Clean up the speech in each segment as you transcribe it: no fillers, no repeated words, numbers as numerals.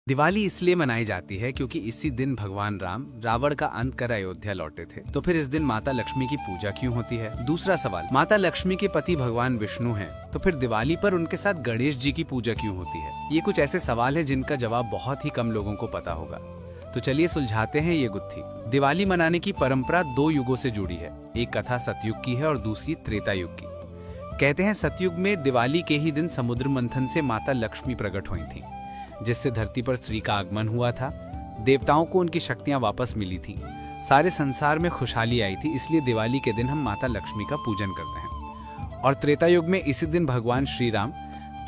दिवाली इसलिए मनाई जाती है क्योंकि इसी दिन भगवान राम रावण का अंत कर अयोध्या लौटे थे। तो फिर इस दिन माता लक्ष्मी की पूजा क्यों होती है? दूसरा सवाल, माता लक्ष्मी के पति भगवान विष्णु हैं, तो फिर दिवाली पर उनके साथ गणेश जी की पूजा क्यों होती है? ये कुछ ऐसे सवाल है जिनका जवाब बहुत ही कम लोगों को पता होगा। तो चलिए सुलझाते हैं ये गुत्थी। दिवाली मनाने की परंपरा 2 युगों से जुड़ी है। एक कथा सतयुग की है और दूसरी त्रेता युग की। कहते हैं सतयुग में दिवाली के ही दिन समुद्र मंथन से माता लक्ष्मी प्रकट हुई थी, जिससे धरती पर श्री का आगमन हुआ था। देवताओं को उनकी शक्तियां वापस मिली थी, सारे संसार में खुशहाली आई थी। इसलिए दिवाली के दिन हम माता लक्ष्मी का पूजन करते हैं। और त्रेता युग में इसी दिन भगवान श्री राम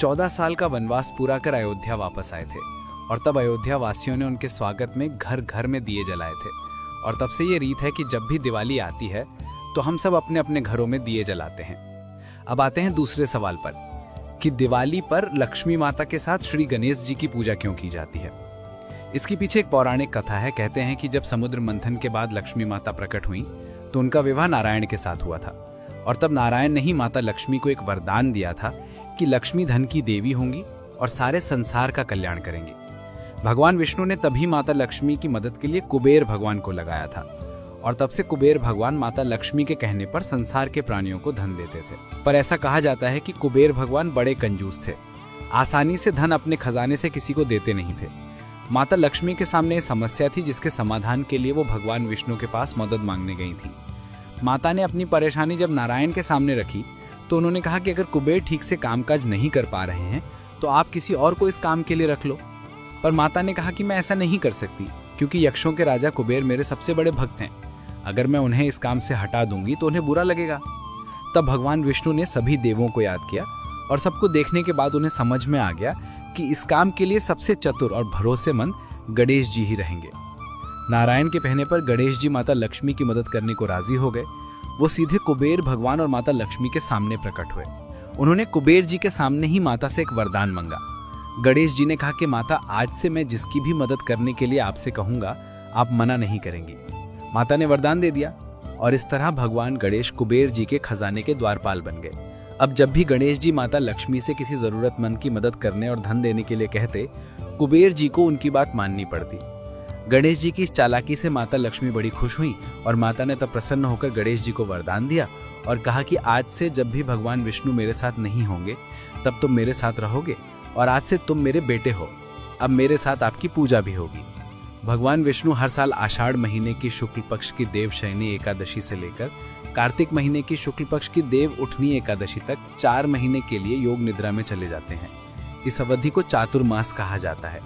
14 साल का वनवास पूरा कर अयोध्या वापस आए थे, और तब अयोध्या वासियों ने उनके स्वागत में घर घर में दिए जलाए थे। और तब से ये रीत है कि जब भी दिवाली आती है तो हम सब अपने अपने घरों में दिए जलाते हैं। अब आते हैं दूसरे सवाल पर कि दिवाली पर लक्ष्मी माता के साथ श्री गणेश जी की पूजा क्यों की जाती है। इसके पीछे एक पौराणिक कथा है। कहते हैं कि जब समुद्र मंथन के बाद लक्ष्मी माता प्रकट हुई तो उनका विवाह नारायण के साथ हुआ था, और तब नारायण ने ही माता लक्ष्मी को एक वरदान दिया था कि लक्ष्मी धन की देवी होंगी और सारे संसार का कल्याण करेंगी। भगवान विष्णु ने तभी माता लक्ष्मी की मदद के लिए कुबेर भगवान को लगाया था, और तब से कुबेर भगवान माता लक्ष्मी के कहने पर संसार के प्राणियों को धन देते थे। पर ऐसा कहा जाता है कि कुबेर भगवान बड़े कंजूस थे, आसानी से धन अपने खजाने से किसी को देते नहीं थे। माता लक्ष्मी के सामने ये समस्या थी, जिसके समाधान के लिए वो भगवान विष्णु के पास मदद मांगने गई थी। माता ने अपनी परेशानी जब नारायण के सामने रखी तो उन्होंने कहा कि अगर कुबेर ठीक से कामकाज नहीं कर पा रहे हैं तो आप किसी और को इस काम के लिए रख लो। पर माता ने कहा कि मैं ऐसा नहीं कर सकती, क्योंकि यक्षों के राजा कुबेर मेरे सबसे बड़े भक्त हैं। अगर मैं उन्हें इस काम से हटा दूंगी तो उन्हें बुरा लगेगा। तब भगवान विष्णु ने सभी देवों को याद किया, और सबको देखने के बाद उन्हें समझ में आ गया कि इस काम के लिए सबसे चतुर और भरोसेमंद गणेश जी ही रहेंगे। नारायण के कहने पर गणेश जी माता लक्ष्मी की मदद करने को राजी हो गए। वो सीधे कुबेर भगवान और माता लक्ष्मी के सामने प्रकट हुए। उन्होंने कुबेर जी के सामने ही माता से एक वरदान मांगा। गणेश जी ने कहा कि माता, आज से मैं जिसकी भी मदद करने के लिए आपसे कहूंगा आप मना नहीं करेंगी। माता ने वरदान दे दिया, और इस तरह भगवान गणेश कुबेर जी के खजाने के द्वारपाल बन गए। अब जब भी गणेश जी माता लक्ष्मी से किसी जरूरतमंद की मदद करने और धन देने के लिए कहते, कुबेर जी को उनकी बात माननी पड़ती। गणेश जी की इस चालाकी से माता लक्ष्मी बड़ी खुश हुई, और माता ने तब प्रसन्न होकर गणेश जी को वरदान दिया और कहा कि आज से जब भी भगवान विष्णु मेरे साथ नहीं होंगे तब तुम मेरे साथ रहोगे, और आज से तुम मेरे बेटे हो। अब मेरे साथ आपकी पूजा भी होगी। भगवान विष्णु हर साल आषाढ़ महीने की शुक्ल पक्ष की देवशयनी एकादशी से लेकर कार्तिक महीने की शुक्ल पक्ष की देव उठनी एकादशी तक 4 महीने के लिए योग निद्रा में चले जाते हैं। इस अवधि को चातुर्मास कहा जाता है।